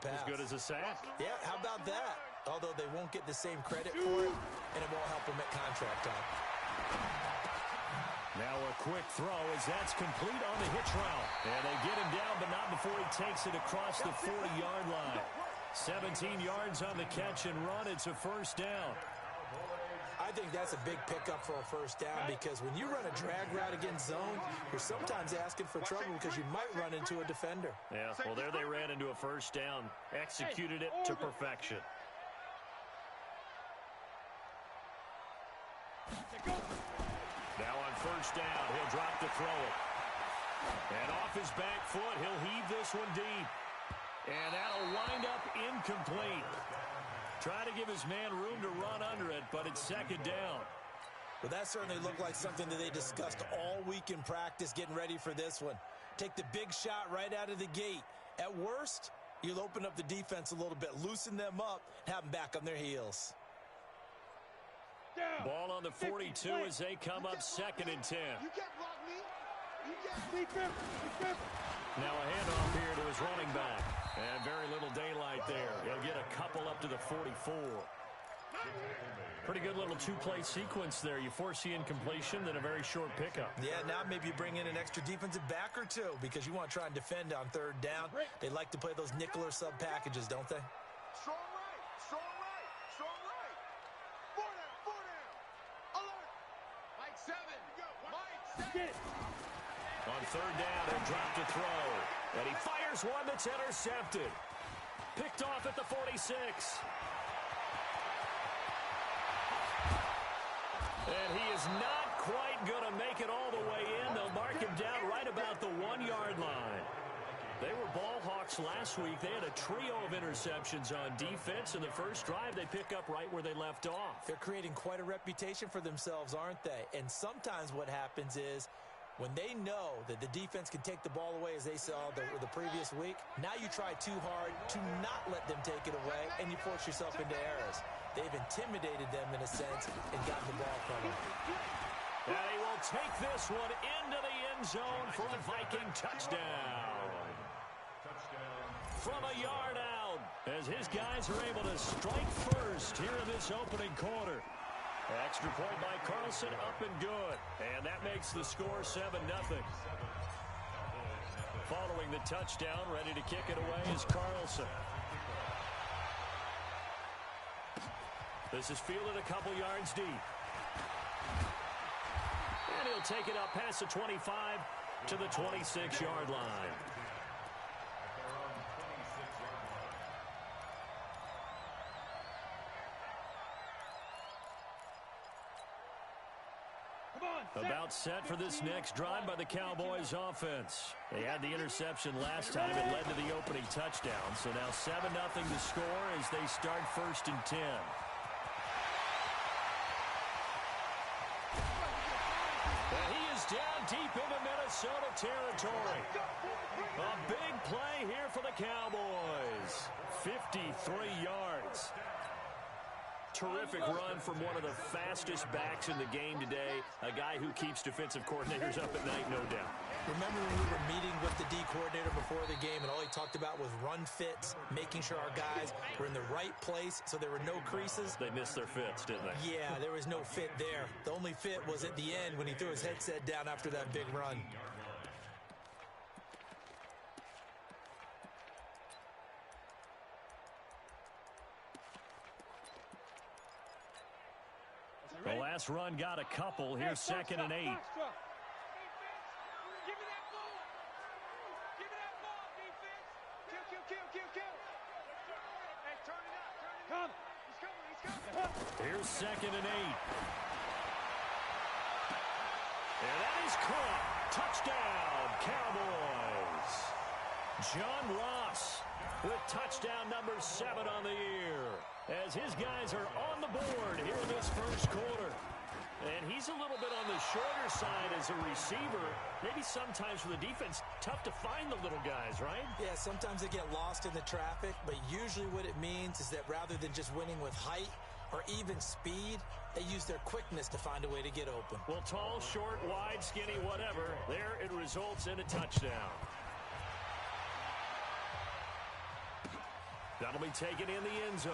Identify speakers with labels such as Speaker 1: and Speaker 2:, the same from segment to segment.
Speaker 1: As good as a sack.
Speaker 2: Yeah, how about that? Although they won't get the same credit for it, and it won't help them at contract time.
Speaker 1: Now a quick throw as that's complete on the hitch route. And they get him down, but not before he takes it across the 40-yard line. 17 yards on the catch and run. It's a first down.
Speaker 2: I think that's a big pickup for a first down because when you run a drag route against zone, you're sometimes asking for trouble because you might run into a defender.
Speaker 1: Yeah, well, there they ran into a first down. Executed it to perfection. Now on first down, he'll drop to throw it. And off his back foot, he'll heave this one deep. And that'll wind up incomplete. Try to give his man room to run under it, but it's second down.
Speaker 2: Well, that certainly looked like something that they discussed all week in practice getting ready for this one. Take the big shot right out of the gate. At worst, you'll open up the defense a little bit, loosen them up, have them back on their heels.
Speaker 1: Ball on the 42 as they come up 2nd and 10.
Speaker 3: You can't block me. You can't.
Speaker 1: Now a handoff here to his running back. And very little daylight there. He'll get a couple up to the 44. Pretty good little two-play sequence there. You force the incompletion, then a very short pickup.
Speaker 2: Yeah, now maybe you bring in an extra defensive back or two because you want to try and defend on 3rd down. They like to play those nickel or sub packages, don't they?
Speaker 3: Strong right. Strong right. Strong right. 4 down. Alert. Mike 7. Mike 7.
Speaker 1: On 3rd down, he'll drop to throw. And he fires one that's intercepted. Picked off at the 46. And he is not quite going to make it all the way in. They'll mark him down right about the 1-yard line. They were ball hawks last week. They had a trio of interceptions on defense. In the first drive, they pick up right where they left off.
Speaker 2: They're creating quite a reputation for themselves, aren't they? And sometimes what happens is when they know that the defense can take the ball away, as they saw the previous week, now you try too hard to not let them take it away, and you force yourself into errors. They've intimidated them in a sense and gotten the ball from them.
Speaker 1: And he will take this one into the end zone for a Viking touchdown. From a yard out, as his guys are able to strike first here in this opening quarter. Extra point by Carlson, up and good. And that makes the score 7-0. Following the touchdown, ready to kick it away is Carlson. This is fielded a couple yards deep. And he'll take it up past the 25 to the 26-yard line. About set for this next drive by the Cowboys offense. They had the interception last time. It led to the opening touchdown. So now 7-0 to score as they start 1st and 10. And he is down deep into Minnesota territory. A big play here for the Cowboys. 53 yards. Terrific run from one of the fastest backs in the game today. A guy who keeps defensive coordinators up at night, no doubt.
Speaker 2: Remember when we were meeting with the D coordinator before the game and all he talked about was run fits, making sure our guys were in the right place so there were no creases?
Speaker 1: They missed their fits, didn't they?
Speaker 2: Yeah, there was no fit there. The only fit was at the end when he threw his headset down after that big run.
Speaker 1: The last run got a couple. Here's 2nd and 8.
Speaker 3: Give me that ball. Give me that ball, defense. Kill. Hey, turn it up. Come. He's coming.
Speaker 1: Here's 2nd and 8. And that is caught. Touchdown, Cowboys. John Ross with touchdown number 7 on the year. As his guys are on the board here in this first quarter. And he's a little bit on the shorter side as a receiver. Maybe sometimes for the defense, tough to find the little guys, right?
Speaker 2: Yeah, sometimes they get lost in the traffic, but usually what it means is that rather than just winning with height or even speed, they use their quickness to find a way to get open.
Speaker 1: Well, tall, short, wide, skinny, whatever, there it results in a touchdown. That'll be taken in the end zone.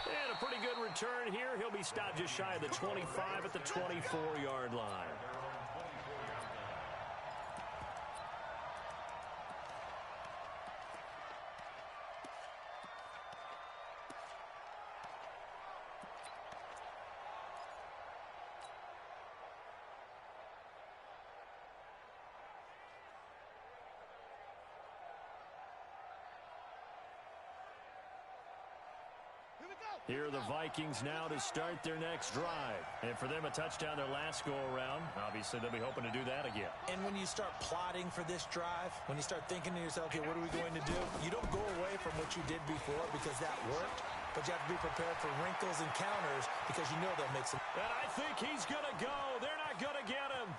Speaker 1: And a pretty good return here. He'll be stopped just shy of the 25 at the 24-yard line. Here are the Vikings now to start their next drive. And for them, a touchdown their last go-around. Obviously, they'll be hoping to do that again.
Speaker 2: And when you start plotting for this drive, when you start thinking to yourself, okay, what are we going to do? You don't go away from what you did before because that worked, but you have to be prepared for wrinkles and counters because you know they'll make some.
Speaker 1: And I think he's going to go. They're not going to get him.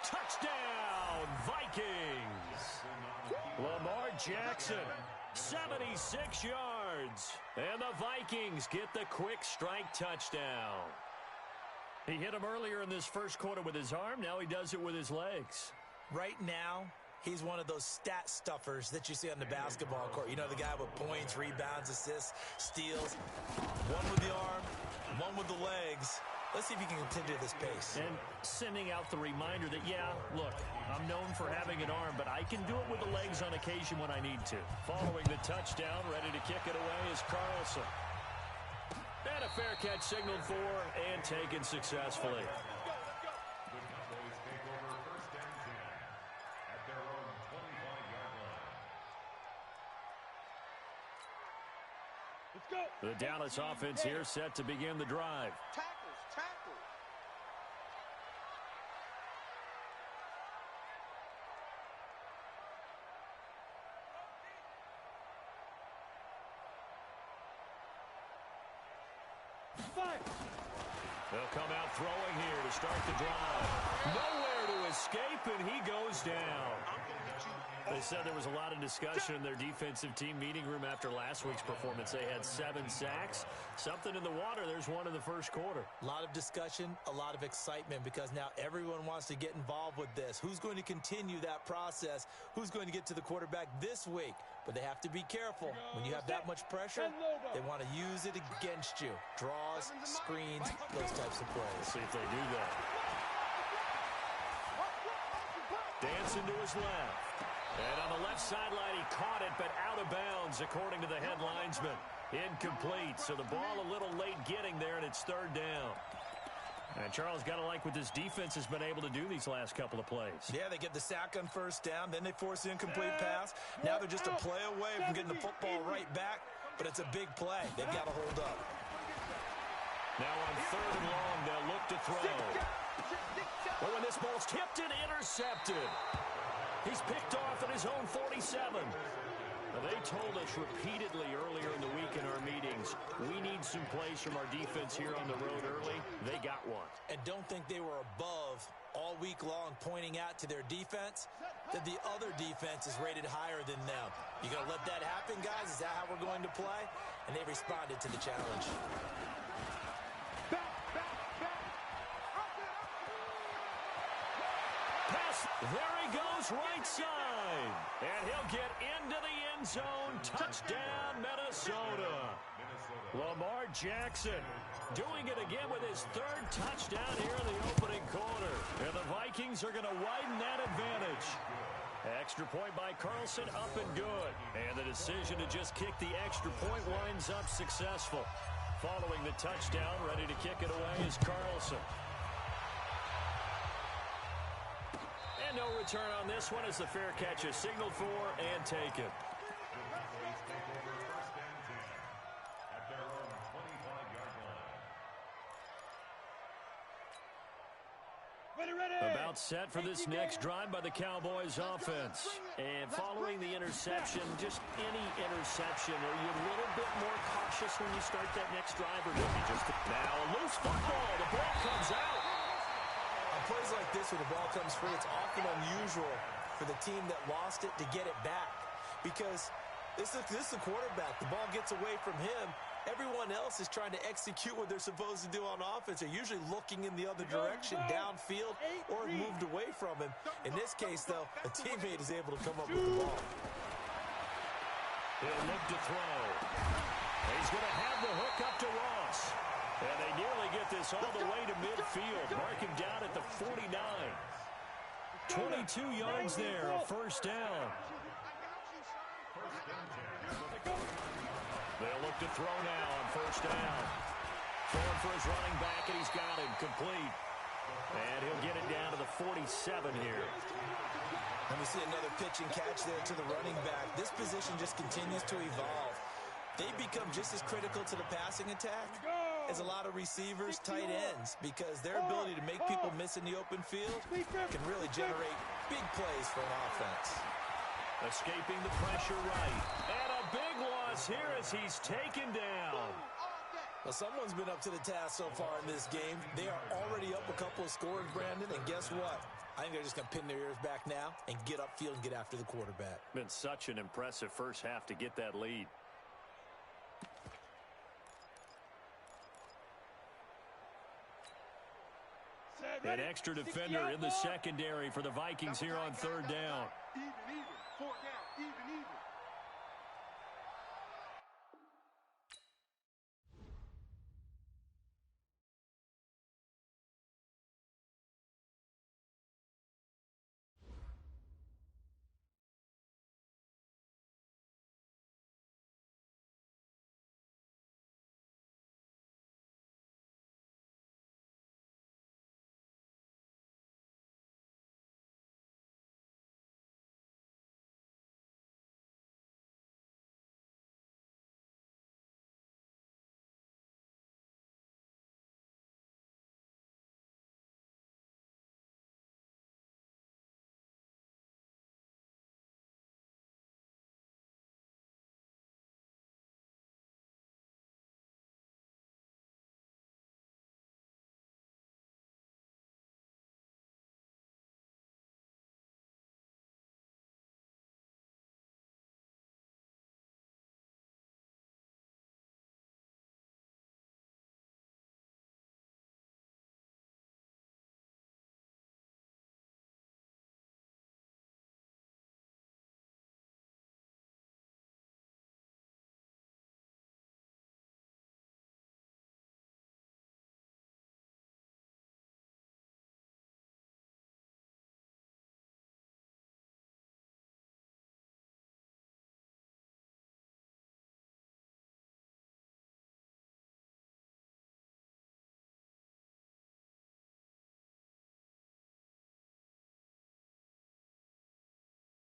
Speaker 1: Touchdown, Vikings. Lamar Jackson, 76 yards. And the Vikings get the quick strike touchdown. He hit him earlier in this first quarter with his arm. Now he does it with his legs.
Speaker 2: Right now, he's one of those stat stuffers that you see on the basketball court. You know, the guy with points, rebounds, assists, steals. One with the arm, one with the legs. Let's see if he can continue this pace.
Speaker 1: And sending out the reminder that, yeah, look, I'm known for having an arm, but I can do it with the legs on occasion when I need to. Following the touchdown, ready to kick it away is Carlson. And a fair catch signaled for and taken successfully. The Dallas offense here set to begin the drive.
Speaker 3: Tackles. 5.
Speaker 1: They'll come out throwing here to start the drive. Nowhere to escape, and he goes down. They said there was a lot of discussion in their defensive team meeting room after last week's performance. They had 7 sacks. Something in the water. There's one in the first quarter.
Speaker 2: A lot of discussion, a lot of excitement because now everyone wants to get involved with this. Who's going to continue that process? Who's going to get to the quarterback this week? But they have to be careful. When you have that much pressure, they want to use it against you. Draws, screens, those types of plays.
Speaker 1: Let's see if they do that. Dancing to his left. And on the left sideline, he caught it, but out of bounds, according to the head linesman. Incomplete, so the ball a little late getting there, and it's 3rd down. And Charles, got to like what this defense has been able to do these last couple of plays.
Speaker 2: Yeah, they get the sack on 1st down, then they force the incomplete pass. Now they're just a play away from getting the football right back, but it's a big play. They've got to hold up.
Speaker 1: Now on 3rd and long, they'll look to throw. But when this ball's tipped and intercepted, he's picked off at his own 47. Now, they told us repeatedly earlier in the week in our meetings, we need some plays from our defense here on the road early. They got one.
Speaker 2: And don't think they were above all week long pointing out to their defense that the other defense is rated higher than them. You going to let that happen, guys? Is that how we're going to play? And they responded to the challenge.
Speaker 1: There he goes, right side. And he'll get into the end zone. Touchdown, Minnesota. Lamar Jackson doing it again with his 3rd touchdown here in the opening quarter. And the Vikings are going to widen that advantage. Extra point by Carlson, up and good. And the decision to just kick the extra point winds up successful. Following the touchdown, ready to kick it away is Carlson. And no return on this one as the fair catch is signaled for and taken. About set for this next drive by the Cowboys offense. And following the interception, just any interception, are you a little bit more cautious when you start that next drive? Or maybe just now a loose football. The ball comes out.
Speaker 2: On plays like this where the ball comes free, it's often unusual for the team that lost it to get it back. Because this is the quarterback. The ball gets away from him. Everyone else is trying to execute what they're supposed to do on offense. They're usually looking in the other direction, downfield, or moved away from him. In this case, though, a teammate is able to come up with the ball.
Speaker 1: He'll look to throw. He's going to have the hook up to Ross. And they nearly get this all the way to midfield. Mark him down at the 49. 22 yards there, a first down. They'll look to throw now on first down. Throwing for his running back, and he's got him complete. And he'll get it down to the 47 here.
Speaker 2: And we see another pitch and catch there to the running back. This position just continues to evolve. They become just as critical to the passing attack as a lot of receivers, tight ends, because their ability to make people miss in the open field can really generate big plays for an offense.
Speaker 1: Escaping the pressure right. And a big loss here as he's taken down.
Speaker 2: Well, someone's been up to the task so far in this game. They are already up a couple of scores, Brandon, and guess what? I think they're just going to pin their ears back now and get upfield and get after the quarterback.
Speaker 1: Been such an impressive first half to get that lead. An extra defender in the secondary for the Vikings here on third down.